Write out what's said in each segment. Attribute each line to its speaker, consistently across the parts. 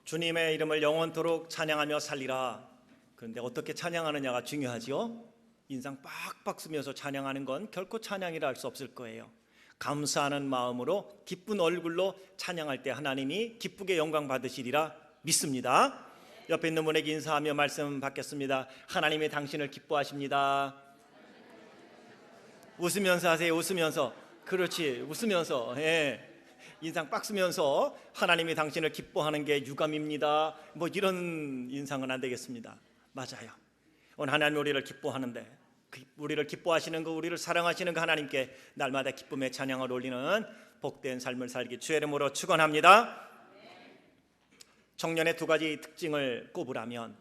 Speaker 1: 주님의 이름을 영원토록 찬양하며 살리라. 그런데 어떻게 찬양하느냐가 중요하죠. 인상 빡빡 쓰면서 찬양하는 건 결코 찬양이라 할 수 없을 거예요. 감사하는 마음으로 기쁜 얼굴로 찬양할 때 하나님이 기쁘게 영광 받으시리라 믿습니다. 옆에 있는 분에게 인사하며 말씀 받겠습니다. 하나님이 당신을 기뻐하십니다. 웃으면서 하세요. 웃으면서. 그렇지, 웃으면서. 인상 빡 쓰면서 하나님이 당신을 기뻐하는 게 유감입니다. 뭐 이런 인상은 안 되겠습니다. 맞아요. 오늘 하나님 우리를 기뻐하는데, 우리를 기뻐하시는 그, 우리를 사랑하시는 그 하나님께 날마다 기쁨의 찬양을 올리는 복된 삶을 살기 주의 이름으로 축원합니다. 청년의 두 가지 특징을 꼽으라면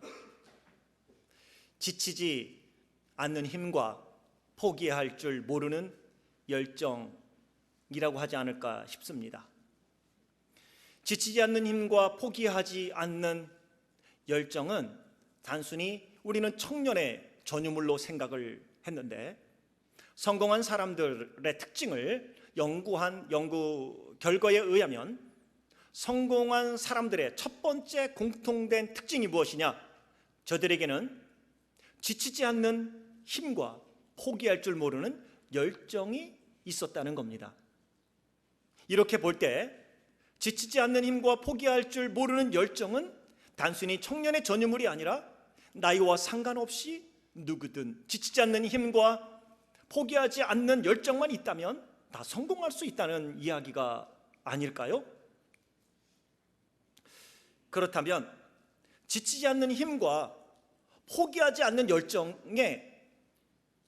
Speaker 1: 지치지 않는 힘과 포기할 줄 모르는 열정이라고 하지 않을까 싶습니다. 지치지 않는 힘과 포기하지 않는 열정은 단순히 우리는 청년의 전유물로 생각을 했는데, 성공한 사람들의 특징을 연구 결과에 의하면 성공한 사람들의 첫 번째 공통된 특징이 무엇이냐? 저들에게는 지치지 않는 힘과 포기할 줄 모르는 열정이 있었다는 겁니다. 이렇게 볼 때 지치지 않는 힘과 포기할 줄 모르는 열정은 단순히 청년의 전유물이 아니라 나이와 상관없이 누구든 지치지 않는 힘과 포기하지 않는 열정만 있다면 다 성공할 수 있다는 이야기가 아닐까요? 그렇다면 지치지 않는 힘과 포기하지 않는 열정의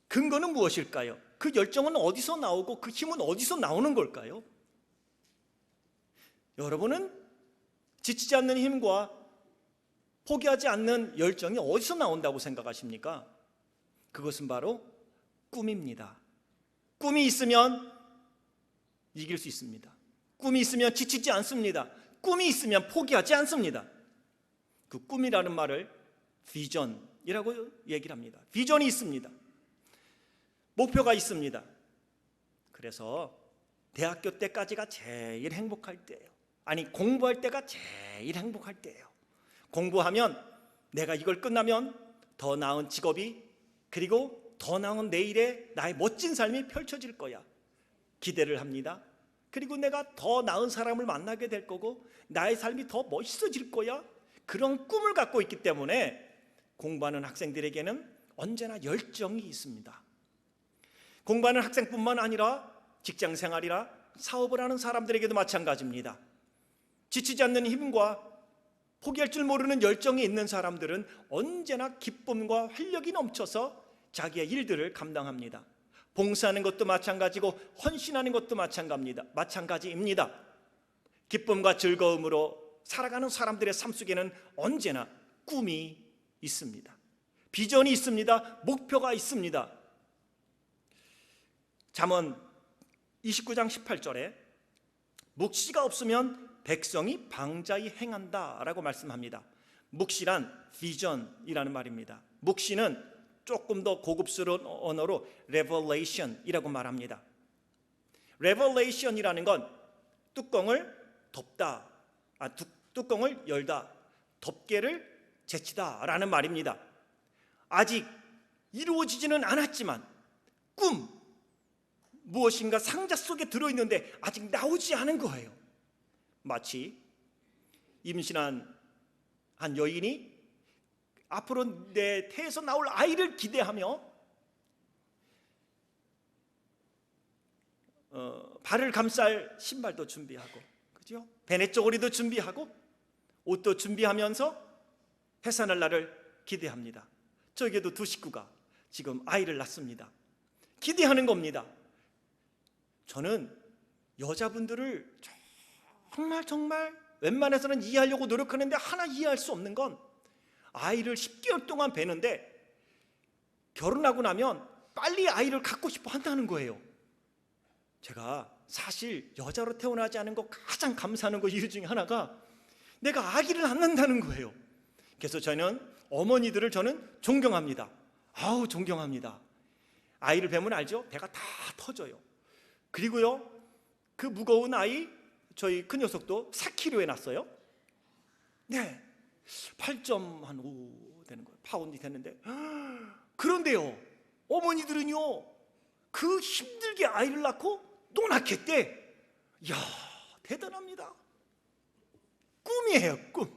Speaker 1: 근거는 무엇일까요? 그 열정은 어디서 나오고 그 힘은 어디서 나오는 걸까요? 여러분은 지치지 않는 힘과 포기하지 않는 열정이 어디서 나온다고 생각하십니까? 그것은 바로 꿈입니다. 꿈이 있으면 이길 수 있습니다. 꿈이 있으면 지치지 않습니다. 꿈이 있으면 포기하지 않습니다. 그 꿈이라는 말을 비전이라고 얘기를 합니다. 비전이 있습니다. 목표가 있습니다. 그래서 대학교 때까지가 제일 행복할 때예요. 아니, 공부할 때가 제일 행복할 때예요. 공부하면 내가 이걸 끝나면 더 나은 직업이, 그리고 더 나은 내일의 나의 멋진 삶이 펼쳐질 거야. 기대를 합니다. 그리고 내가 더 나은 사람을 만나게 될 거고 나의 삶이 더 멋있어질 거야. 그런 꿈을 갖고 있기 때문에 공부하는 학생들에게는 언제나 열정이 있습니다. 공부하는 학생뿐만 아니라 직장생활이라 사업을 하는 사람들에게도 마찬가지입니다. 지치지 않는 힘과 포기할 줄 모르는 열정이 있는 사람들은 언제나 기쁨과 활력이 넘쳐서 자기의 일들을 감당합니다. 봉사하는 것도 마찬가지고 헌신하는 것도 마찬가지입니다. 기쁨과 즐거움으로 살아가는 사람들의 삶 속에는 언제나 꿈이 있습니다. 비전이 있습니다. 목표가 있습니다. 잠언 29장 18절에 묵시가 없으면 백성이 방자히 행한다 라고 말씀합니다. 묵시란 비전이라는 말입니다. 묵시는 조금 더 고급스러운 언어로 revelation이라고 말합니다. revelation이라는 건 뚜껑을 덮다, 뚜껑을 열다, 덮개를 제치다 라는 말입니다. 아직 이루어지지는 않았지만 무엇인가 상자 속에 들어있는데 아직 나오지 않은 거예요. 마치 임신한 한 여인이 앞으로 내 태에서 나올 아이를 기대하며 발을 감쌀 신발도 준비하고, 그죠? 베네쪼고리도 준비하고 옷도 준비하면서 해산할 날을 기대합니다. 저에게도 두 식구가 지금 아이를 낳습니다. 기대하는 겁니다. 저는 여자분들을 정말 웬만해서는 이해하려고 노력하는데 하나 이해할 수 없는 건 아이를 10개월 동안 배는데 결혼하고 나면 빨리 아이를 갖고 싶어 한다는 거예요. 제가 사실 여자로 태어나지 않은 거 가장 감사하는 거 이유 중에 하나가 내가 아기를 낳는다는 거예요. 그래서 저는 어머니들을 존경합니다. 존경합니다. 아이를 뵈면 알죠? 배가 다 터져요. 그리고요, 그 무거운 아이 저희 큰 녀석도 4kg에 났어요. 네, 8.5 되는 거예요. 파운드 되는데, 그런데요, 어머니들은요, 그 힘들게 아이를 낳고 또 낳겠대. 이야, 대단합니다. 꿈이에요, 꿈.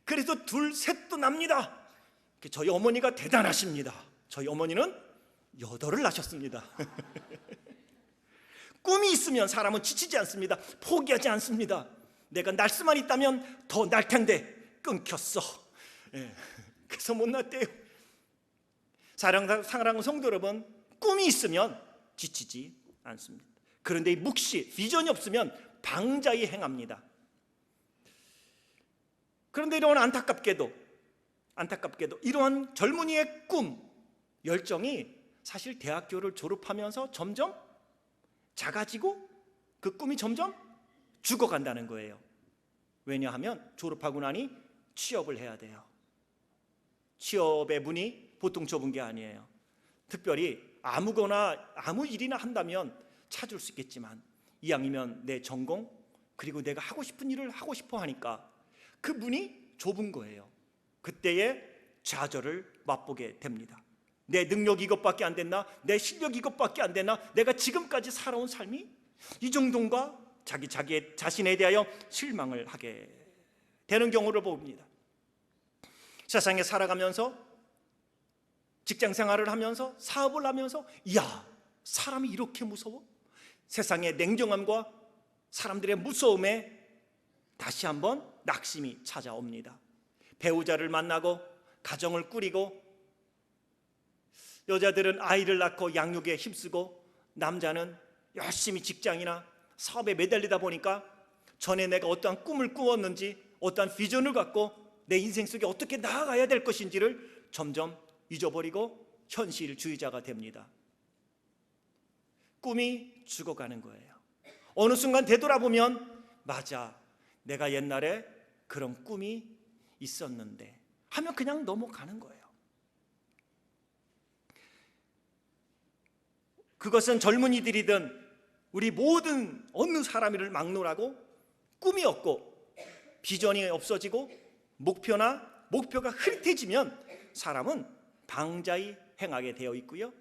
Speaker 1: 그래서 둘, 셋도 납니다. 저희 어머니가 대단하십니다. 저희 어머니는 8을 낳으셨습니다. 꿈이 있으면 사람은 지치지 않습니다. 포기하지 않습니다. 내가 날 수만 있다면 더 날 텐데 끊겼어. 예, 그래서 못 낳대요. 사랑하는 성도 여러분, 꿈이 있으면 지치지 않습니다. 그런데 이 묵시, 비전이 없으면 방자히 행합니다. 그런데 이런 안타깝게도 이러한 젊은이의 꿈, 열정이 사실 대학교를 졸업하면서 점점 작아지고 그 꿈이 점점 죽어간다는 거예요. 왜냐하면 졸업하고 나니 취업을 해야 돼요. 취업의 문이 보통 좁은 게 아니에요. 특별히 아무거나 아무 일이나 한다면 찾을 수 있겠지만 이왕이면 내 전공 그리고 내가 하고 싶은 일을 하고 싶어 하니까 그 문이 좁은 거예요. 그때의 좌절을 맛보게 됩니다. 내 능력 이것밖에 안 됐나? 내 실력 이것밖에 안 됐나? 내가 지금까지 살아온 삶이 이 정도인가? 자기의 자신에 대하여 실망을 하게 되는 경우를 봅니다. 세상에 살아가면서 직장 생활을 하면서 사업을 하면서 이야, 사람이 이렇게 무서워? 세상의 냉정함과 사람들의 무서움에 다시 한번 낙심이 찾아옵니다. 배우자를 만나고 가정을 꾸리고 여자들은 아이를 낳고 양육에 힘쓰고 남자는 열심히 직장이나 사업에 매달리다 보니까 전에 내가 어떠한 꿈을 꾸었는지 어떠한 비전을 갖고 내 인생 속에 어떻게 나아가야 될 것인지를 점점 잊어버리고 현실주의자가 됩니다. 꿈이 죽어가는 거예요. 어느 순간 되돌아보면 맞아, 내가 옛날에 그런 꿈이 있었는데 하면 그냥 넘어가는 거예요. 그것은 젊은이들이든 우리 모든 어느 사람을 막론하고 꿈이 없고 비전이 없어지고 목표가 흐릿해지면 사람은 방자히 행하게 되어 있고요.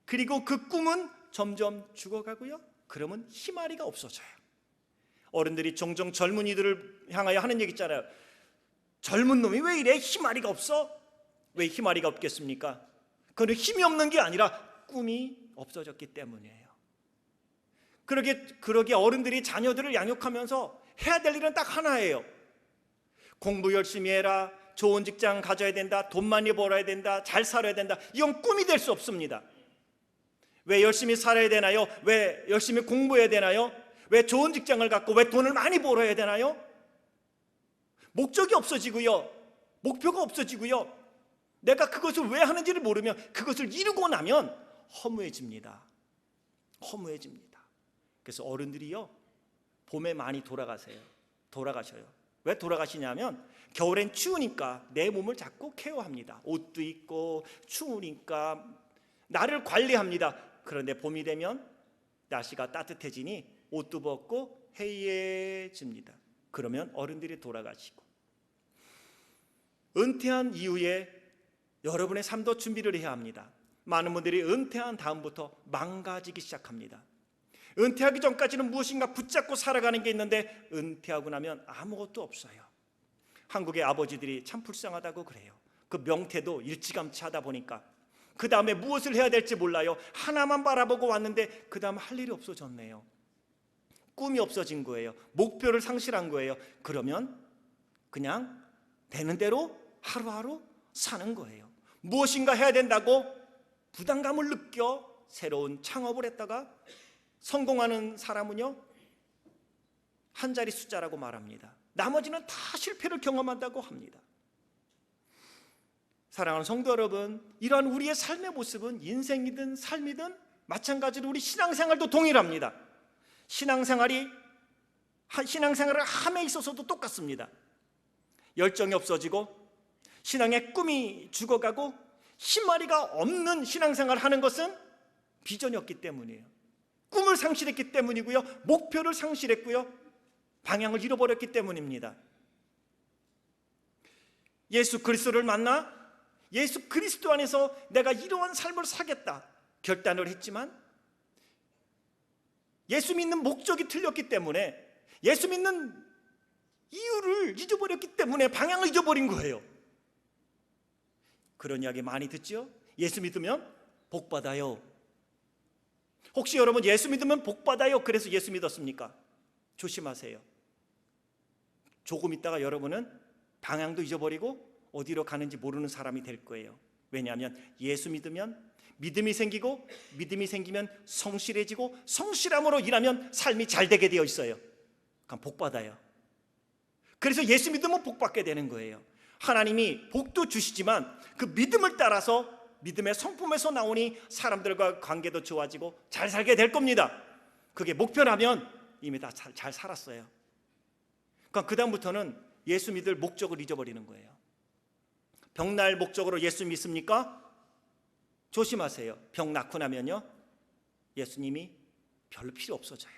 Speaker 1: 그리고 그 꿈은 점점 죽어가고요. 그러면 희마리가 없어져요. 어른들이 종종 젊은이들을 향하여 하는 얘기 있잖아요. 젊은 놈이 왜 이래? 희마리가 없어? 왜 희마리가 없겠습니까? 그건 힘이 없는 게 아니라 꿈이 없어졌기 때문이에요. 그러게 어른들이 자녀들을 양육하면서 해야 될 일은 딱 하나예요. 공부 열심히 해라, 좋은 직장 가져야 된다, 돈 많이 벌어야 된다, 잘 살아야 된다. 이건 꿈이 될 수 없습니다. 왜 열심히 살아야 되나요? 왜 열심히 공부해야 되나요? 왜 좋은 직장을 갖고 왜 돈을 많이 벌어야 되나요? 목적이 없어지고요, 목표가 없어지고요, 내가 그것을 왜 하는지를 모르면 그것을 이루고 나면 허무해집니다. 그래서 어른들이요, 봄에 많이 돌아가셔요. 왜 돌아가시냐면 겨울엔 추우니까 내 몸을 자꾸 케어합니다. 옷도 입고 추우니까 나를 관리합니다. 그런데 봄이 되면 날씨가 따뜻해지니 옷도 벗고 해이해집니다. 그러면 어른들이 돌아가시고, 은퇴한 이후에 여러분의 삶도 준비를 해야 합니다. 많은 분들이 은퇴한 다음부터 망가지기 시작합니다. 은퇴하기 전까지는 무엇인가 붙잡고 살아가는 게 있는데 은퇴하고 나면 아무것도 없어요. 한국의 아버지들이 참 불쌍하다고 그래요. 그 명태도 일찌감치 하다 보니까 그 다음에 무엇을 해야 될지 몰라요. 하나만 바라보고 왔는데 그 다음 할 일이 없어졌네요. 꿈이 없어진 거예요. 목표를 상실한 거예요. 그러면 그냥 되는 대로 하루하루 사는 거예요. 무엇인가 해야 된다고 부담감을 느껴 새로운 창업을 했다가 성공하는 사람은요, 한 자리 숫자라고 말합니다. 나머지는 다 실패를 경험한다고 합니다. 사랑하는 성도 여러분, 이러한 우리의 삶의 모습은 인생이든 삶이든 마찬가지로 우리 신앙생활도 동일합니다. 신앙생활을 함에 있어서도 똑같습니다. 열정이 없어지고 신앙의 꿈이 죽어가고 희마리가 없는 신앙생활을 하는 것은 비전이 없기 때문이에요. 꿈을 상실했기 때문이고요, 목표를 상실했고요, 방향을 잃어버렸기 때문입니다. 예수 그리스도를 만나 예수 그리스도 안에서 내가 이러한 삶을 살겠다 결단을 했지만 예수 믿는 목적이 틀렸기 때문에, 예수 믿는 이유를 잊어버렸기 때문에 방향을 잊어버린 거예요. 그런 이야기 많이 듣죠? 예수 믿으면 복 받아요. 혹시 여러분 예수 믿으면 복 받아요 그래서 예수 믿었습니까? 조심하세요. 조금 있다가 여러분은 방향도 잊어버리고 어디로 가는지 모르는 사람이 될 거예요. 왜냐하면 예수 믿으면 믿음이 생기고, 믿음이 생기면 성실해지고, 성실함으로 일하면 삶이 잘 되게 되어 있어요. 그럼 복 받아요. 그래서 예수 믿으면 복 받게 되는 거예요. 하나님이 복도 주시지만 그 믿음을 따라서 믿음의 성품에서 나오니 사람들과 관계도 좋아지고 잘 살게 될 겁니다. 그게 목표라면 이미 다 잘 살았어요. 그러니까 그 다음부터는 예수 믿을 목적을 잊어버리는 거예요. 병 날 목적으로 예수 믿습니까? 조심하세요. 병 낫고 나면요 예수님이 별로 필요 없어져요.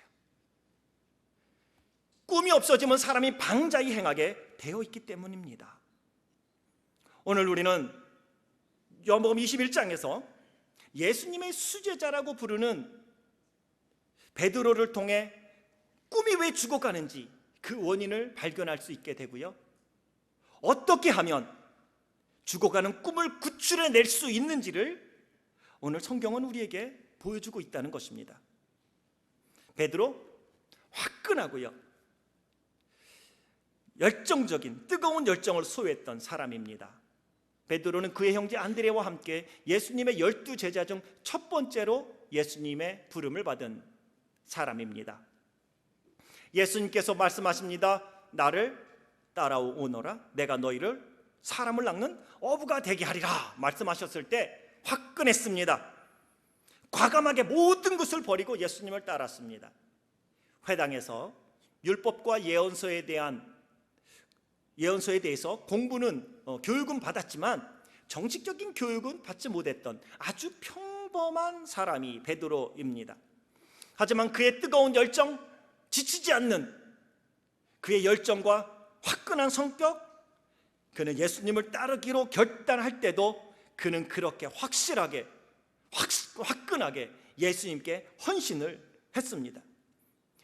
Speaker 1: 꿈이 없어지면 사람이 방자히 행하게 되어 있기 때문입니다. 오늘 우리는 요한복음 21장에서 예수님의 수제자라고 부르는 베드로를 통해 꿈이 왜 죽어가는지 그 원인을 발견할 수 있게 되고요, 어떻게 하면 죽어가는 꿈을 구출해낼 수 있는지를 오늘 성경은 우리에게 보여주고 있다는 것입니다. 베드로 화끈하고요 열정적인 뜨거운 열정을 소유했던 사람입니다. 베드로는 그의 형제 안드레와 함께 예수님의 12제자 중 첫 번째로 예수님의 부름을 받은 사람입니다. 예수님께서 말씀하십니다. 나를 따라오너라, 내가 너희를 사람을 낚는 어부가 되게 하리라 말씀하셨을 때 화끈했습니다. 과감하게 모든 것을 버리고 예수님을 따랐습니다. 회당에서 율법과 예언서에 대해서 공부는 교육은 받았지만 정식적인 교육은 받지 못했던 아주 평범한 사람이 베드로입니다. 하지만 그의 뜨거운 열정, 지치지 않는 그의 열정과 화끈한 성격, 그는 예수님을 따르기로 결단할 때도 그는 그렇게 확실하게 화끈하게 예수님께 헌신을 했습니다.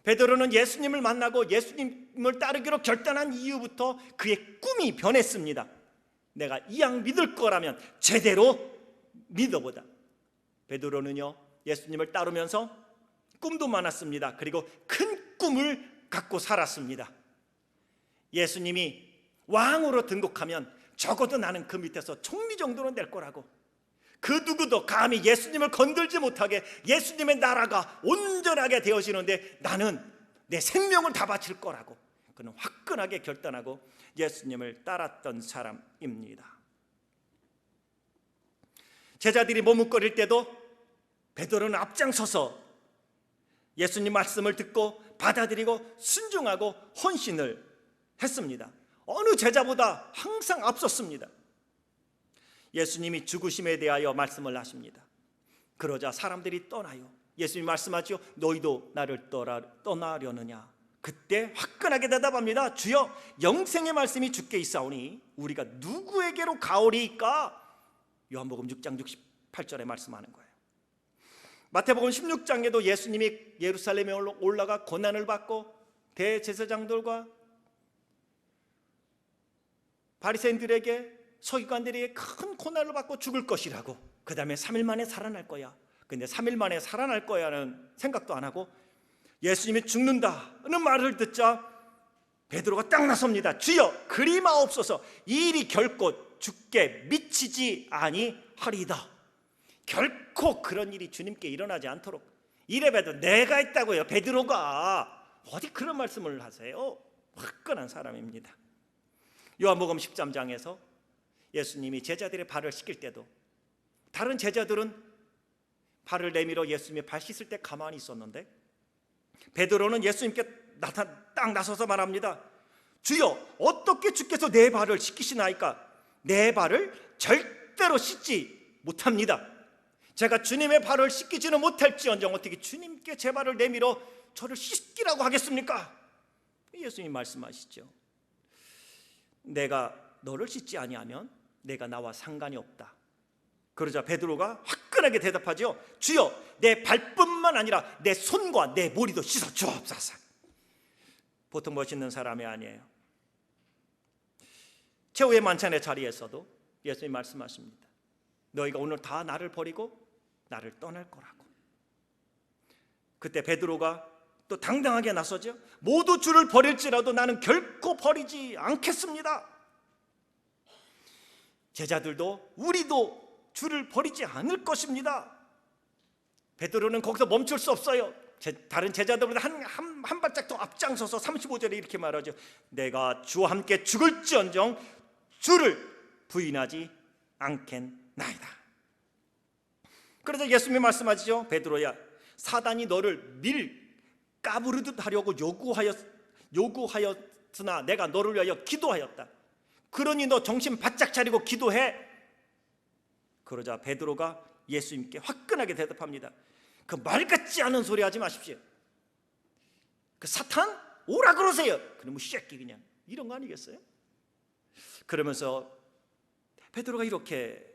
Speaker 1: 베드로는 예수님을 만나고 예수님을 따르기로 결단한 이후부터 그의 꿈이 변했습니다. 내가 이왕 믿을 거라면 제대로 믿어보자. 베드로는요 예수님을 따르면서 꿈도 많았습니다. 그리고 큰 꿈을 갖고 살았습니다. 예수님이 왕으로 등극하면 적어도 나는 그 밑에서 총리 정도는 될 거라고, 그 누구도 감히 예수님을 건들지 못하게 예수님의 나라가 온전하게 되어지는데 나는 내 생명을 다 바칠 거라고 그는 화끈하게 결단하고 예수님을 따랐던 사람입니다. 제자들이 머뭇거릴 때도 베드로는 앞장서서 예수님 말씀을 듣고 받아들이고 순종하고 헌신을 했습니다. 어느 제자보다 항상 앞섰습니다. 예수님이 죽으심에 대하여 말씀을 하십니다. 그러자 사람들이 떠나요. 예수님이 말씀하죠. 너희도 나를 떠나려느냐. 그때 화끈하게 대답합니다. 주여, 영생의 말씀이 주께 있사오니 우리가 누구에게로 가오리이까? 요한복음 6장 68절에 말씀하는 거예요. 마태복음 16장에도 예수님이 예루살렘에 올라가 고난을 받고 대제사장들과 바리새인들에게, 서기관들에게 큰 고난을 받고 죽을 것이라고, 그 다음에 3일 만에 살아날 거야. 근데 3일 만에 살아날 거야는 생각도 안 하고 예수님이 죽는다는 말을 듣자 베드로가 딱 나섭니다. 주여, 그리 마옵소서. 이 일이 결코 주께 미치지 아니하리이다. 결코 그런 일이 주님께 일어나지 않도록. 이래봬도 내가 있다고요. 베드로가 어디 그런 말씀을 하세요? 화끈한 사람입니다. 요한복음 13장에서 예수님이 제자들의 발을 씻길 때도 다른 제자들은 발을 내밀어 예수님의 발 씻을 때 가만히 있었는데 베드로는 예수님께 딱 나서서 말합니다. 주여, 어떻게 주께서 내 발을 씻기시나이까? 내 발을 절대로 씻지 못합니다. 제가 주님의 발을 씻기지는 못할지언정 어떻게 주님께 제 발을 내밀어 저를 씻기라고 하겠습니까? 예수님 말씀하시죠. 내가 너를 씻지 아니하면 내가 나와 상관이 없다. 그러자 베드로가 화끈하게 대답하죠. 주여, 내 발뿐만 아니라 내 손과 내 머리도 씻어 주옵소서. 보통 멋있는 사람이 아니에요. 최후의 만찬의 자리에서도 예수님이 말씀하십니다. 너희가 오늘 다 나를 버리고 나를 떠날 거라고. 그때 베드로가 또 당당하게 나서죠. 모두 주를 버릴지라도 나는 결코 버리지 않겠습니다. 제자들도 우리도 주를 버리지 않을 것입니다. 베드로는 거기서 멈출 수 없어요. 다른 제자들보다 한 발짝 더 앞장서서 35절에 이렇게 말하죠. 내가 주와 함께 죽을지언정 주를 부인하지 않겠나이다. 그래서 예수님이 말씀하시죠. 베드로야, 사단이 너를 밀 까부르듯 하려고 요구하였으나 내가 너를 위하여 기도하였다. 그러니 너 정신 바짝 차리고 기도해. 그러자 베드로가 예수님께 화끈하게 대답합니다. 그 말 같지 않은 소리 하지 마십시오. 그 사탄 오라 그러세요. 그러면 쉐끼 그냥 이런 거 아니겠어요? 그러면서 베드로가 이렇게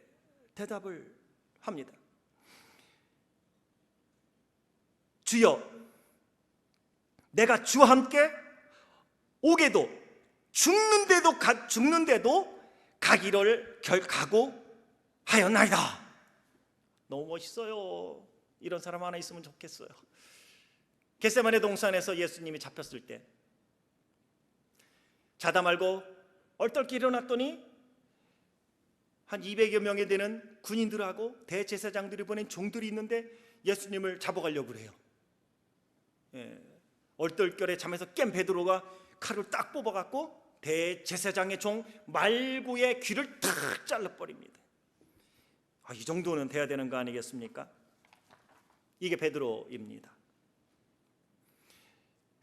Speaker 1: 대답을 합니다. 주여, 내가 주와 함께 오게도 죽는데도 가기를 각오하였나이다. 너무 멋있어요. 이런 사람 하나 있으면 좋겠어요. 겟세마네 동산에서 예수님이 잡혔을 때 자다 말고 얼떨결에 일어났더니 한 200여 명이 되는 군인들하고 대제사장들이 보낸 종들이 있는데 예수님을 잡아가려고 그래요. 얼떨결에 잠에서 깬 베드로가 칼을 딱 뽑아갖고 대제사장의 종 말구의 귀를 탁 잘라버립니다. 이 정도는 돼야 되는 거 아니겠습니까? 이게 베드로입니다.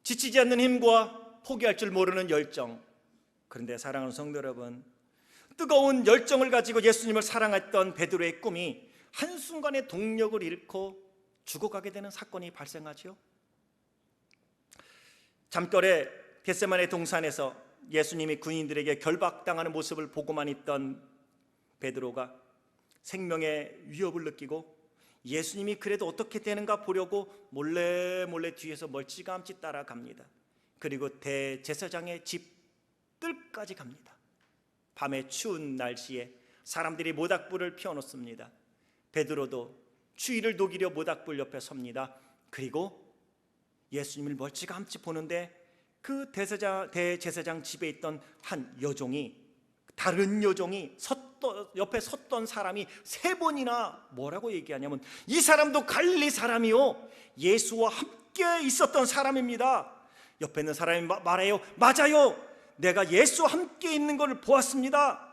Speaker 1: 지치지 않는 힘과 포기할 줄 모르는 열정. 그런데 사랑하는 성도 여러분, 뜨거운 열정을 가지고 예수님을 사랑했던 베드로의 꿈이 한순간에 동력을 잃고 죽어가게 되는 사건이 발생하죠. 잠결에 겟세마네 동산에서 예수님이 군인들에게 결박당하는 모습을 보고만 있던 베드로가 생명의 위협을 느끼고 예수님이 그래도 어떻게 되는가 보려고 몰래 뒤에서 멀찌감치 따라갑니다. 그리고 대제사장의 집 뜰까지 갑니다. 밤에 추운 날씨에 사람들이 모닥불을 피워놓습니다. 베드로도 추위를 녹이려 모닥불 옆에 섭니다. 그리고 예수님을 멀찌감치 보는데 그 대제사장 집에 있던 한 여종이, 다른 여종이 옆에 섰던 사람이 3번이나 뭐라고 얘기하냐면 이 사람도 갈릴리 사람이요, 예수와 함께 있었던 사람입니다. 옆에 있는 사람이 말해요. 맞아요, 내가 예수와 함께 있는 것을 보았습니다.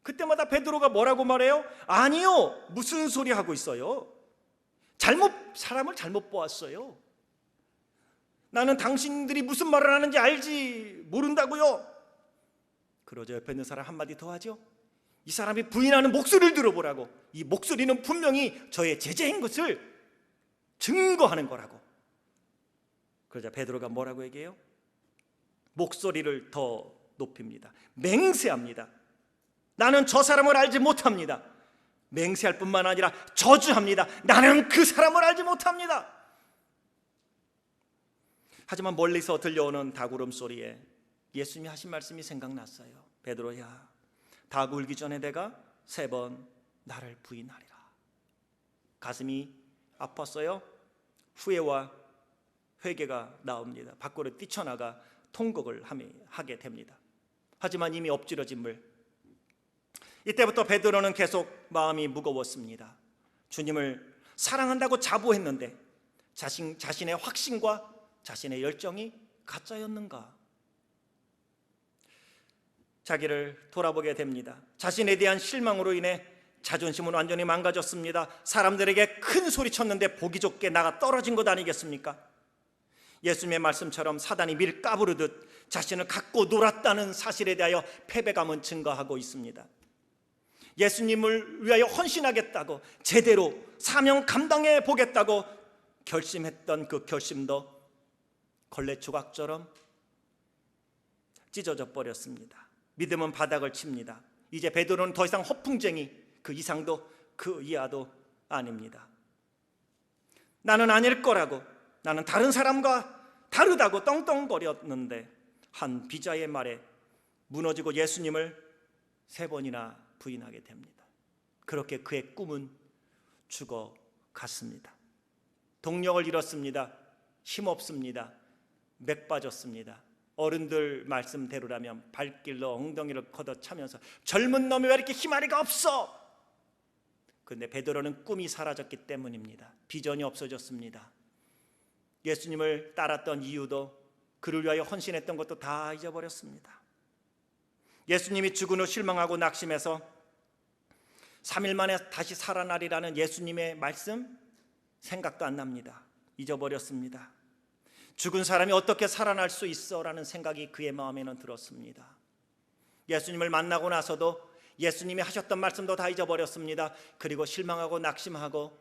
Speaker 1: 그때마다 베드로가 뭐라고 말해요? 아니요, 무슨 소리 하고 있어요? 사람을 잘못 보았어요. 나는 당신들이 무슨 말을 하는지 알지 모른다고요. 그러자 옆에 있는 사람 한마디 더 하죠. 이 사람이 부인하는 목소리를 들어보라고. 이 목소리는 분명히 저의 제자인 것을 증거하는 거라고. 그러자 베드로가 뭐라고 얘기해요? 목소리를 더 높입니다. 맹세합니다. 나는 저 사람을 알지 못합니다. 맹세할 뿐만 아니라 저주합니다. 나는 그 사람을 알지 못합니다. 하지만 멀리서 들려오는 닭 울음소리에 예수님이 하신 말씀이 생각났어요. 베드로야, 닭 울기 전에 내가 3번 나를 부인하리라. 가슴이 아팠어요. 후회와 회개가 나옵니다. 밖으로 뛰쳐나가 통곡을 하게 됩니다. 하지만 이미 엎질러진 물. 이때부터 베드로는 계속 마음이 무거웠습니다. 주님을 사랑한다고 자부했는데 자신의 확신과 자신의 열정이 가짜였는가? 자기를 돌아보게 됩니다. 자신에 대한 실망으로 인해 자존심은 완전히 망가졌습니다. 사람들에게 큰 소리 쳤는데 보기 좋게 나가 떨어진 것 아니겠습니까? 예수님의 말씀처럼 사단이 밀 까부르듯 자신을 갖고 놀았다는 사실에 대하여 패배감은 증가하고 있습니다. 예수님을 위하여 헌신하겠다고, 제대로 사명 감당해 보겠다고 결심했던 그 결심도 걸레 조각처럼 찢어져 버렸습니다. 믿음은 바닥을 칩니다. 이제 베드로는 더 이상 허풍쟁이, 그 이상도 그 이하도 아닙니다. 나는 아닐 거라고, 나는 다른 사람과 다르다고 떵떵거렸는데 한 비자의 말에 무너지고 예수님을 3번이나 부인하게 됩니다. 그렇게 그의 꿈은 죽어갔습니다. 동력을 잃었습니다. 힘없습니다. 맥 빠졌습니다. 어른들 말씀대로라면 발길로 엉덩이를 걷어차면서 젊은 놈이 왜 이렇게 힘아리가 없어? 그런데 베드로는 꿈이 사라졌기 때문입니다. 비전이 없어졌습니다. 예수님을 따랐던 이유도, 그를 위하여 헌신했던 것도 다 잊어버렸습니다. 예수님이 죽은 후 실망하고 낙심해서 3일 만에 다시 살아나리라는 예수님의 말씀 생각도 안 납니다. 잊어버렸습니다. 죽은 사람이 어떻게 살아날 수 있어? 라는 생각이 그의 마음에는 들었습니다. 예수님을 만나고 나서도 예수님이 하셨던 말씀도 다 잊어버렸습니다. 그리고 실망하고 낙심하고,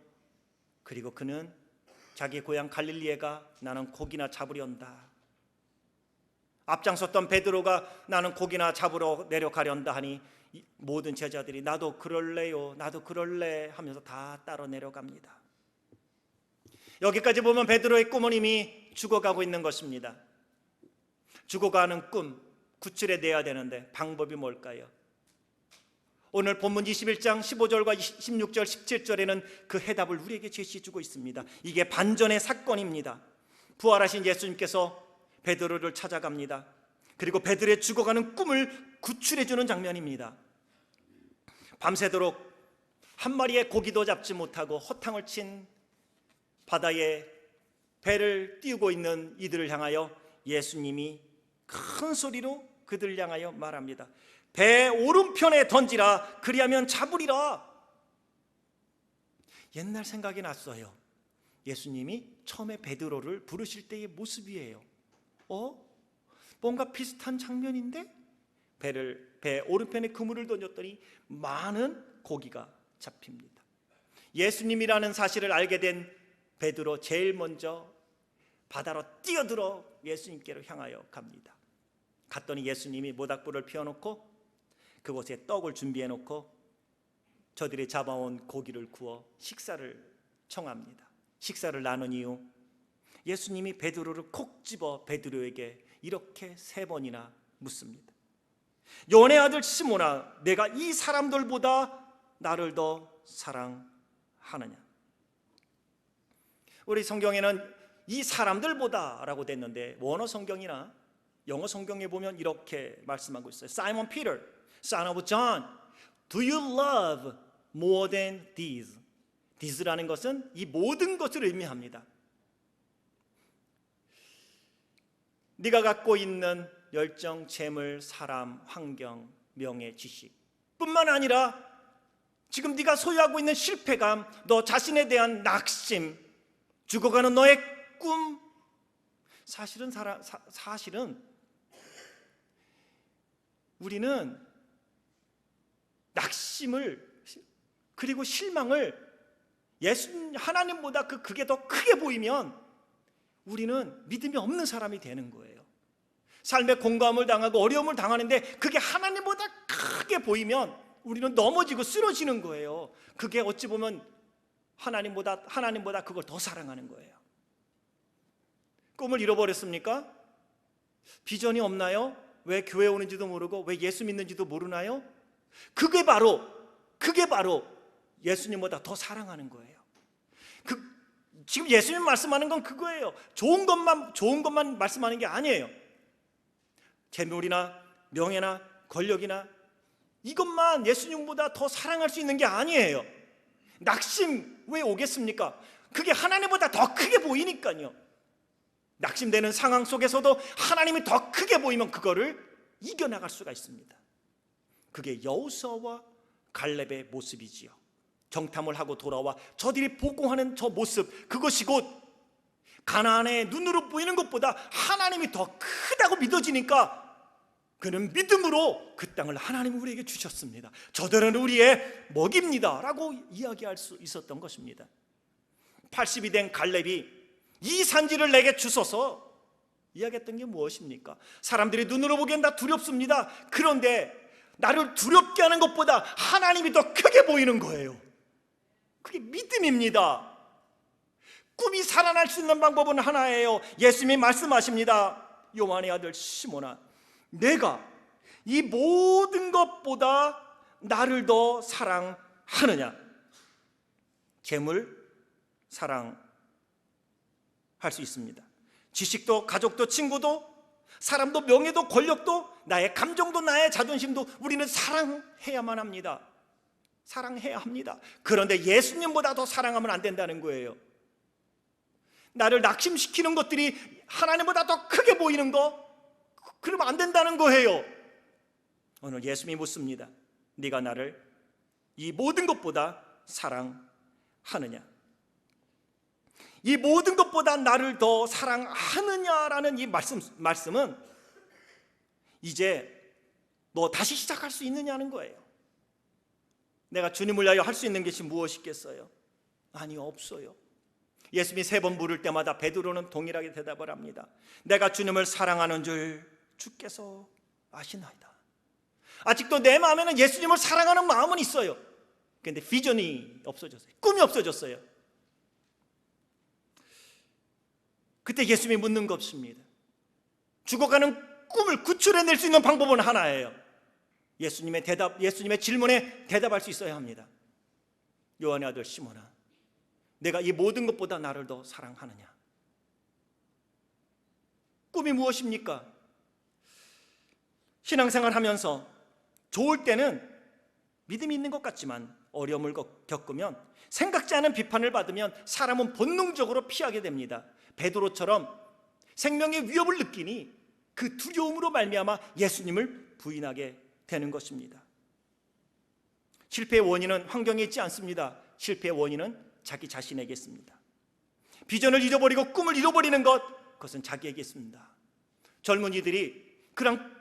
Speaker 1: 그리고 그는 자기 고향 갈릴리에가 나는 고기나 잡으련다. 앞장섰던 베드로가 나는 고기나 잡으러 내려가련다 하니 모든 제자들이 나도 그럴래요, 나도 그럴래 하면서 다 따로 내려갑니다. 여기까지 보면 베드로의 꿈은 이미 죽어가고 있는 것입니다. 죽어가는 꿈 구출해내야 되는데 방법이 뭘까요? 오늘 본문 21장 15절과 16절 17절에는 그 해답을 우리에게 제시해주고 있습니다. 이게 반전의 사건입니다. 부활하신 예수님께서 베드로를 찾아갑니다. 그리고 베드로의 죽어가는 꿈을 구출해주는 장면입니다. 밤새도록 한 마리의 고기도 잡지 못하고 허탕을 친 바다에 배를 띄우고 있는 이들을 향하여 예수님이 큰 소리로 그들을 향하여 말합니다. 배 오른편에 던지라, 그리하면 잡으리라. 옛날 생각이 났어요. 예수님이 처음에 베드로를 부르실 때의 모습이에요. 뭔가 비슷한 장면인데? 배 오른편에 그물을 던졌더니 많은 고기가 잡힙니다. 예수님이라는 사실을 알게 된 베드로 제일 먼저 바다로 뛰어들어 예수님께로 향하여 갑니다. 갔더니 예수님이 모닥불을 피워놓고 그곳에 떡을 준비해놓고 저들이 잡아온 고기를 구워 식사를 청합니다. 식사를 나눈 이후 예수님이 베드로를 콕 집어 베드로에게 이렇게 3번이나 묻습니다. 요한의 아들 시몬아, 내가 이 사람들보다 나를 더 사랑하느냐? 우리 성경에는 이 사람들보다 라고 됐는데 원어 성경이나 영어 성경에 보면 이렇게 말씀하고 있어요. Simon Peter, son of John, do you love more than these? These라는 것은 이 모든 것을 의미합니다. 네가 갖고 있는 열정, 재물, 사람, 환경, 명예, 지식 뿐만 아니라 지금 네가 소유하고 있는 실패감, 너 자신에 대한 낙심, 죽어가는 너의 꿈, 사실은 우리는 낙심을 그리고 실망을 하나님보다 그게 더 크게 보이면 우리는 믿음이 없는 사람이 되는 거예요. 삶에 공감을 당하고 어려움을 당하는데 그게 하나님보다 크게 보이면 우리는 넘어지고 쓰러지는 거예요. 그게 어찌 보면 하나님보다 그걸 더 사랑하는 거예요. 꿈을 잃어버렸습니까? 비전이 없나요? 왜 교회 오는지도 모르고 왜 예수 믿는지도 모르나요? 그게 바로 예수님보다 더 사랑하는 거예요. 지금 예수님 말씀하는 건 그거예요. 좋은 것만 말씀하는 게 아니에요. 재물이나 명예나 권력이나 이것만 예수님보다 더 사랑할 수 있는 게 아니에요. 낙심 왜 오겠습니까? 그게 하나님보다 더 크게 보이니까요. 낙심되는 상황 속에서도 하나님이 더 크게 보이면 그거를 이겨나갈 수가 있습니다. 그게 여호수아와 갈렙의 모습이지요. 정탐을 하고 돌아와 저들이 보고하는 저 모습, 그것이 곧 가나안의 눈으로 보이는 것보다 하나님이 더 크다고 믿어지니까 그는 믿음으로 그 땅을 하나님이 우리에게 주셨습니다. 저들은 우리의 먹입니다 라고 이야기할 수 있었던 것입니다. 80이 된 갈렙이 이 산지를 내게 주소서 이야기했던 게 무엇입니까? 사람들이 눈으로 보기엔 다 두렵습니다. 그런데 나를 두렵게 하는 것보다 하나님이 더 크게 보이는 거예요. 그게 믿음입니다. 꿈이 살아날 수 있는 방법은 하나예요. 예수님이 말씀하십니다. 요한의 아들 시몬아, 내가 이 모든 것보다 나를 더 사랑하느냐? 재물 사랑할 수 있습니다. 지식도, 가족도, 친구도, 사람도, 명예도, 권력도, 나의 감정도, 나의 자존심도 우리는 사랑해야만 합니다. 사랑해야 합니다. 그런데 예수님보다 더 사랑하면 안 된다는 거예요. 나를 낙심시키는 것들이 하나님보다 더 크게 보이는 거, 그러면 안 된다는 거예요. 오늘 예수님이 묻습니다. 네가 나를 이 모든 것보다 사랑하느냐? 이 모든 것보다 나를 더 사랑하느냐라는 이 말씀은 이제 너 다시 시작할 수 있느냐는 거예요. 내가 주님을 위하여 할 수 있는 것이 무엇이겠어요? 아니, 없어요. 예수님이 3번 물을 때마다 베드로는 동일하게 대답을 합니다. 내가 주님을 사랑하는 줄 주께서 아시나이다. 아직도 내 마음에는 예수님을 사랑하는 마음은 있어요. 그런데 비전이 없어졌어요. 꿈이 없어졌어요. 그때 예수님이 묻는 것입니다. 죽어가는 꿈을 구출해낼 수 있는 방법은 하나예요. 예수님의 질문에 대답할 수 있어야 합니다. 요한의 아들 시몬아, 내가 이 모든 것보다 나를 더 사랑하느냐? 꿈이 무엇입니까? 신앙생활 하면서 좋을 때는 믿음이 있는 것 같지만 어려움을 겪으면, 생각지 않은 비판을 받으면 사람은 본능적으로 피하게 됩니다. 베드로처럼 생명의 위협을 느끼니 그 두려움으로 말미암아 예수님을 부인하게 되는 것입니다. 실패의 원인은 환경에 있지 않습니다. 실패의 원인은 자기 자신에게 있습니다. 비전을 잃어버리고 꿈을 잃어버리는 것, 그것은 자기에게 있습니다. 젊은이들이 그런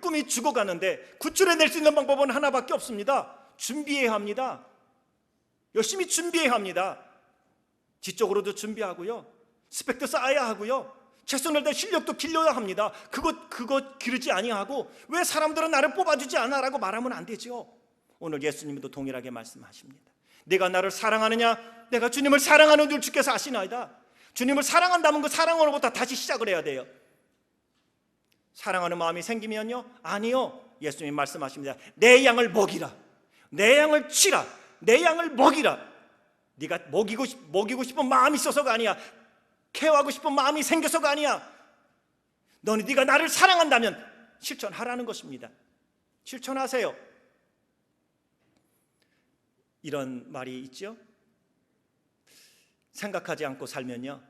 Speaker 1: 꿈이 죽어가는데 구출해낼 수 있는 방법은 하나밖에 없습니다. 준비해야 합니다. 열심히 준비해야 합니다. 지적으로도 준비하고요, 스펙도 쌓아야 하고요, 최선을 다해 실력도 길러야 합니다. 그것 기르지 아니하고 왜 사람들은 나를 뽑아주지 않아? 라고 말하면 안 되죠. 오늘 예수님도 동일하게 말씀하십니다. 내가 나를 사랑하느냐? 내가 주님을 사랑하는 줄 주께서 아시나이다. 주님을 사랑한다면 그 사랑하는 것부터 다시 시작을 해야 돼요. 사랑하는 마음이 생기면요? 아니요. 예수님이 말씀하십니다. 내 양을 먹이라. 내 양을 치라. 내 양을 먹이라. 네가 먹이고 싶은 마음이 있어서가 아니야. 케어하고 싶은 마음이 생겨서가 아니야. 네가 나를 사랑한다면 실천하라는 것입니다. 실천하세요. 이런 말이 있죠. 생각하지 않고 살면요,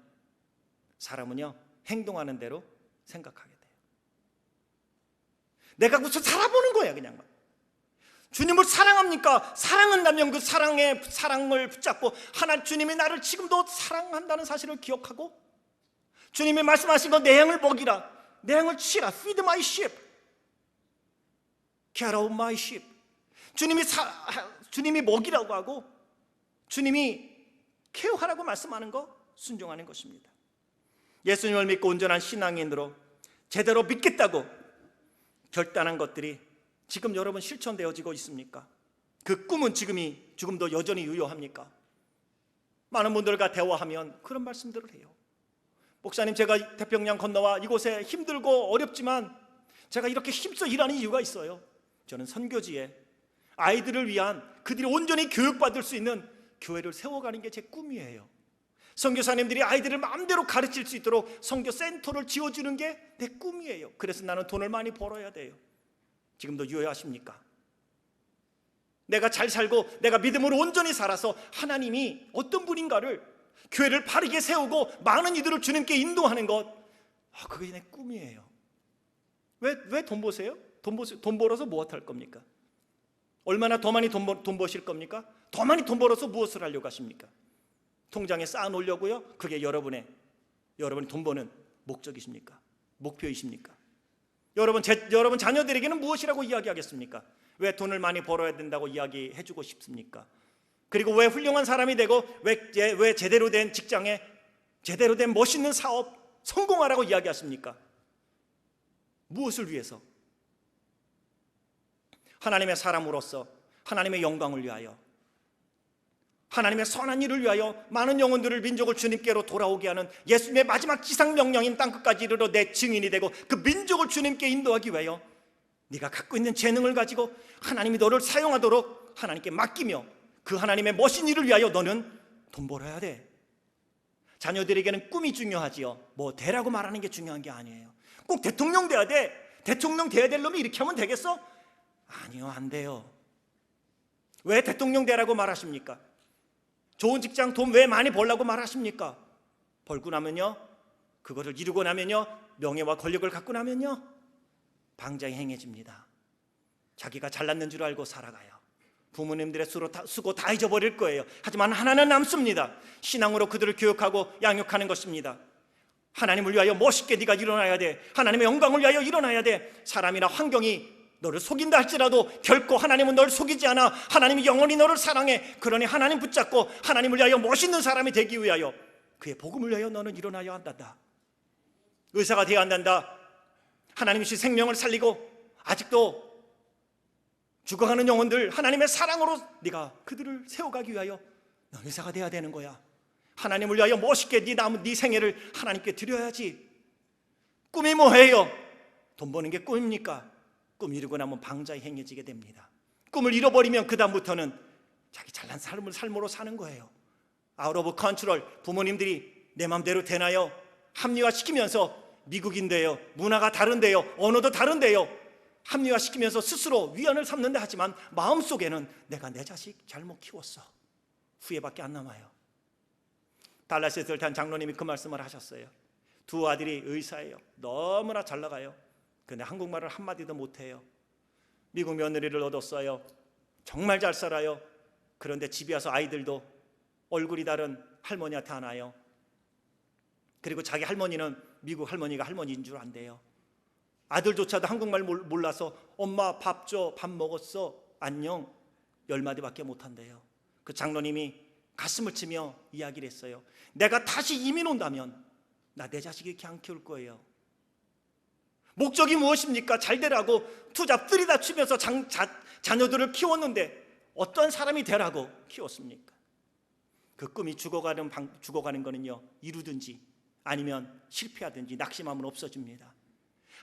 Speaker 1: 사람은요 행동하는 대로 생각하게 돼요. 내가 무슨 살아보는 거야. 그냥 주님을 사랑합니까? 사랑한다면 그 사랑을 붙잡고 주님이 나를 지금도 사랑한다는 사실을 기억하고, 주님이 말씀하신 건 내 양을 먹이라, 내 양을 치라, feed my sheep, care of my sheep. 주님이 먹이라고 하고 주님이 케어하라고 말씀하는 거 순종하는 것입니다. 예수님을 믿고 온전한 신앙인으로 제대로 믿겠다고 결단한 것들이 지금 여러분 실천되어지고 있습니까? 그 꿈은 지금도 여전히 유효합니까? 많은 분들과 대화하면 그런 말씀들을 해요. 목사님, 제가 태평양 건너와 이곳에 힘들고 어렵지만 제가 이렇게 힘써 일하는 이유가 있어요. 저는 선교지에 아이들을 위한, 그들이 온전히 교육받을 수 있는 교회를 세워가는 게 제 꿈이에요. 선교사님들이 아이들을 마음대로 가르칠 수 있도록 선교센터를 지어주는 게 내 꿈이에요. 그래서 나는 돈을 많이 벌어야 돼요. 지금도 유효하십니까? 내가 잘 살고 내가 믿음으로 온전히 살아서 하나님이 어떤 분인가를, 교회를 바르게 세우고 많은 이들을 주님께 인도하는 것, 그게 내 꿈이에요. 왜 돈 버세요? 돈 벌어서 무엇 할 겁니까? 얼마나 더 많이 돈 버실 겁니까? 더 많이 돈 벌어서 무엇을 하려고 하십니까? 통장에 쌓아놓으려고요? 그게 여러분이 돈 버는 목적이십니까? 목표이십니까? 여러분 자녀들에게는 무엇이라고 이야기하겠습니까? 왜 돈을 많이 벌어야 된다고 이야기해주고 싶습니까? 그리고 왜 훌륭한 사람이 되고 왜 제대로 된 직장에 제대로 된 멋있는 사업, 성공하라고 이야기하십니까? 무엇을 위해서? 하나님의 사람으로서 하나님의 영광을 위하여, 하나님의 선한 일을 위하여 많은 영혼들을, 민족을 주님께로 돌아오게 하는 예수님의 마지막 지상명령인 땅끝까지 이르러 내 증인이 되고 그 민족을 주님께 인도하기 위하여 네가 갖고 있는 재능을 가지고 하나님이 너를 사용하도록 하나님께 맡기며 그 하나님의 멋진 일을 위하여 너는 돈 벌어야 돼. 자녀들에게는 꿈이 중요하지요. 뭐 되라고 말하는 게 중요한 게 아니에요. 꼭 대통령 돼야 돼. 대통령 돼야 될 놈이 이렇게 하면 되겠어? 아니요, 안 돼요. 왜 대통령 되라고 말하십니까? 좋은 직장 돈 왜 많이 벌라고 말하십니까? 벌고 나면요, 그거를 이루고 나면요, 명예와 권력을 갖고 나면요, 방장이 행해집니다. 자기가 잘났는 줄 알고 살아가요. 부모님들의 수고 다 잊어버릴 거예요. 하지만 하나는 남습니다. 신앙으로 그들을 교육하고 양육하는 것입니다. 하나님을 위하여 멋있게 네가 일어나야 돼. 하나님의 영광을 위하여 일어나야 돼. 사람이나 환경이 너를 속인다 할지라도 결코 하나님은 너를 속이지 않아. 하나님이 영원히 너를 사랑해. 그러니 하나님 붙잡고 하나님을 위하여 멋있는 사람이 되기 위하여, 그의 복음을 위하여 너는 일어나야 한단다. 의사가 되어야 한단다. 하나님이 주 생명을 살리고 아직도 죽어가는 영혼들 하나님의 사랑으로 네가 그들을 세워가기 위하여 너 의사가 되어야 되는 거야. 하나님을 위하여 멋있게 네 생애를 하나님께 드려야지. 꿈이 뭐예요? 돈 버는 게 꿈입니까? 꿈 이루고 나면 방자에 행해지게 됩니다. 꿈을 잃어버리면 그 다음부터는 자기 잘난 삶으로 사는 거예요. 아웃 오브 컨트롤. 부모님들이 내 맘대로 되나요? 합리화시키면서 미국인데요, 문화가 다른데요, 언어도 다른데요, 합리화시키면서 스스로 위안을 삼는다 하지만 마음속에는 내가 내 자식 잘못 키웠어. 후회밖에 안 남아요. 달라스에서 한 장로님이 그 말씀을 하셨어요. 두 아들이 의사예요. 너무나 잘 나가요. 근데 한국말을 한마디도 못해요. 미국 며느리를 얻었어요. 정말 잘 살아요. 그런데 집에 와서 아이들도 얼굴이 다른 할머니한테 하나요. 그리고 자기 할머니는 미국 할머니가 할머니인 줄 안대요. 아들조차도 한국말 몰라서 엄마 밥 줘, 밥 먹었어, 안녕, 10마디밖에 못한대요. 그 장로님이 가슴을 치며 이야기를 했어요. 내가 다시 이민 온다면 나 내 자식 이렇게 안 키울 거예요. 목적이 무엇입니까? 잘 되라고 투잡 들이다 치면서 자녀들을 키웠는데 어떤 사람이 되라고 키웠습니까? 그 꿈이 죽어가는 거는요, 이루든지 아니면 실패하든지 낙심하면 없어집니다.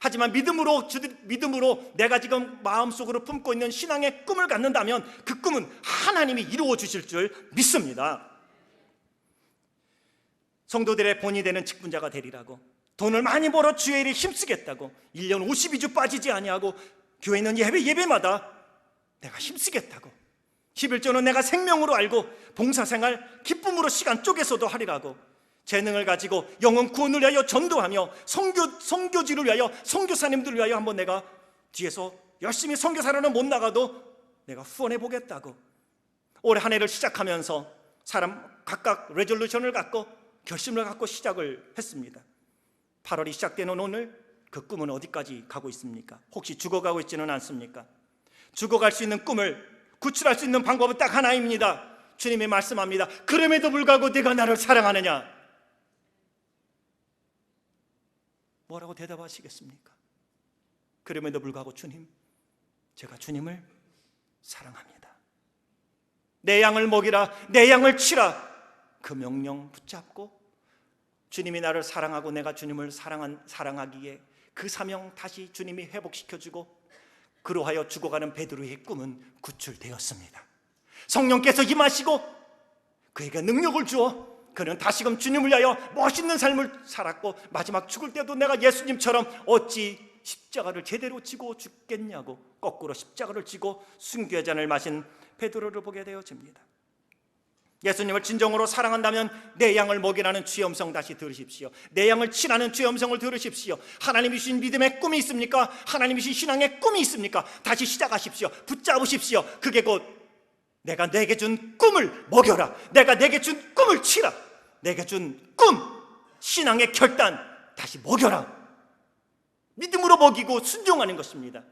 Speaker 1: 하지만 믿음으로 내가 지금 마음속으로 품고 있는 신앙의 꿈을 갖는다면 그 꿈은 하나님이 이루어 주실 줄 믿습니다. 성도들의 본이 되는 직분자가 되리라고, 돈을 많이 벌어 주의 일에 힘쓰겠다고, 1년 52주 빠지지 아니하고 교회 있는 예배마다 내가 힘쓰겠다고, 11조는 내가 생명으로 알고 봉사생활 기쁨으로 시간 쪼개서도 하리라고, 재능을 가지고 영혼 구원을 위하여 전도하며 선교지를 위하여 선교사님들을 위하여 한번 내가 뒤에서 열심히 선교사로는 못 나가도 내가 후원해 보겠다고, 올해 한 해를 시작하면서 사람 각각 레졸루션을 갖고 결심을 갖고 시작을 했습니다. 8월이 시작되는 오늘 그 꿈은 어디까지 가고 있습니까? 혹시 죽어가고 있지는 않습니까? 죽어갈 수 있는 꿈을 구출할 수 있는 방법은 딱 하나입니다. 주님이 말씀합니다. 그럼에도 불구하고 네가 나를 사랑하느냐? 뭐라고 대답하시겠습니까? 그럼에도 불구하고 주님, 제가 주님을 사랑합니다. 내 양을 먹이라, 내 양을 치라, 그 명령 붙잡고 주님이 나를 사랑하고 내가 주님을 사랑하기에 그 사명 다시 주님이 회복시켜주고, 그로하여 죽어가는 베드로의 꿈은 구출되었습니다. 성령께서 임하시고 그에게 능력을 주어 그는 다시금 주님을 위하여 멋있는 삶을 살았고, 마지막 죽을 때도 내가 예수님처럼 어찌 십자가를 제대로 지고 죽겠냐고 거꾸로 십자가를 지고 순교의 잔을 마신 베드로를 보게 되어집니다. 예수님을 진정으로 사랑한다면 내 양을 먹이라는 주의 음성 다시 들으십시오. 내 양을 치라는 주의 음성을 들으십시오. 하나님이 주신 믿음의 꿈이 있습니까? 하나님이 주신 신앙의 꿈이 있습니까? 다시 시작하십시오. 붙잡으십시오. 그게 곧 내가 내게 준 꿈을 먹여라, 내가 내게 준 꿈을 치라, 내게 준 꿈, 신앙의 결단 다시 먹여라. 믿음으로 먹이고 순종하는 것입니다.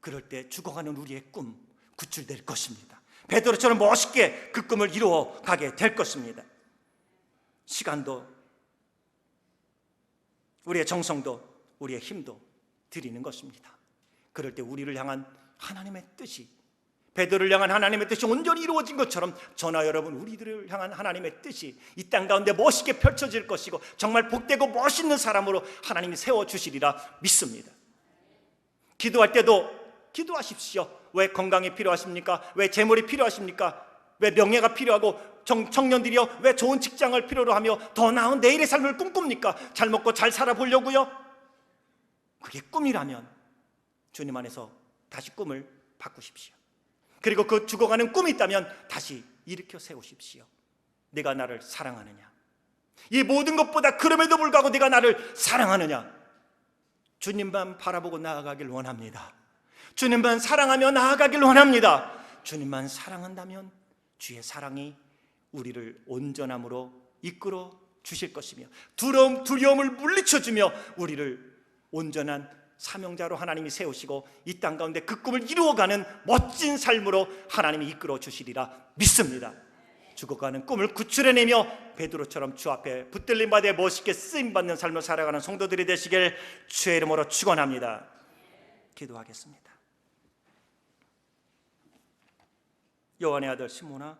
Speaker 1: 그럴 때 죽어가는 우리의 꿈 구출될 것입니다. 베드로처럼 멋있게 그 꿈을 이루어 가게 될 것입니다. 시간도 우리의 정성도 우리의 힘도 드리는 것입니다. 그럴 때 우리를 향한 하나님의 뜻이, 베드로를 향한 하나님의 뜻이 온전히 이루어진 것처럼 저나 여러분 우리들을 향한 하나님의 뜻이 이 땅 가운데 멋있게 펼쳐질 것이고 정말 복되고 멋있는 사람으로 하나님이 세워주시리라 믿습니다. 기도할 때도 기도하십시오. 왜 건강이 필요하십니까? 왜 재물이 필요하십니까? 왜 명예가 필요하고 청년들이요 왜 좋은 직장을 필요로 하며 더 나은 내일의 삶을 꿈꿉니까? 잘 먹고 잘 살아보려고요? 그게 꿈이라면 주님 안에서 다시 꿈을 바꾸십시오. 그리고 그 죽어가는 꿈이 있다면 다시 일으켜 세우십시오. 내가 나를 사랑하느냐? 이 모든 것보다 그럼에도 불구하고 내가 나를 사랑하느냐? 주님만 바라보고 나아가길 원합니다. 주님만 사랑하며 나아가길 원합니다. 주님만 사랑한다면 주의 사랑이 우리를 온전함으로 이끌어 주실 것이며 두려움을 물리쳐주며 우리를 온전한 사명자로 하나님이 세우시고 이 땅 가운데 그 꿈을 이루어가는 멋진 삶으로 하나님이 이끌어 주시리라 믿습니다. 죽어가는 꿈을 구출해내며 베드로처럼 주 앞에 붙들림 받아 멋있게 쓰임받는 삶을 살아가는 성도들이 되시길 주의 이름으로 축원합니다. 기도하겠습니다. 요한의 아들 시몬아,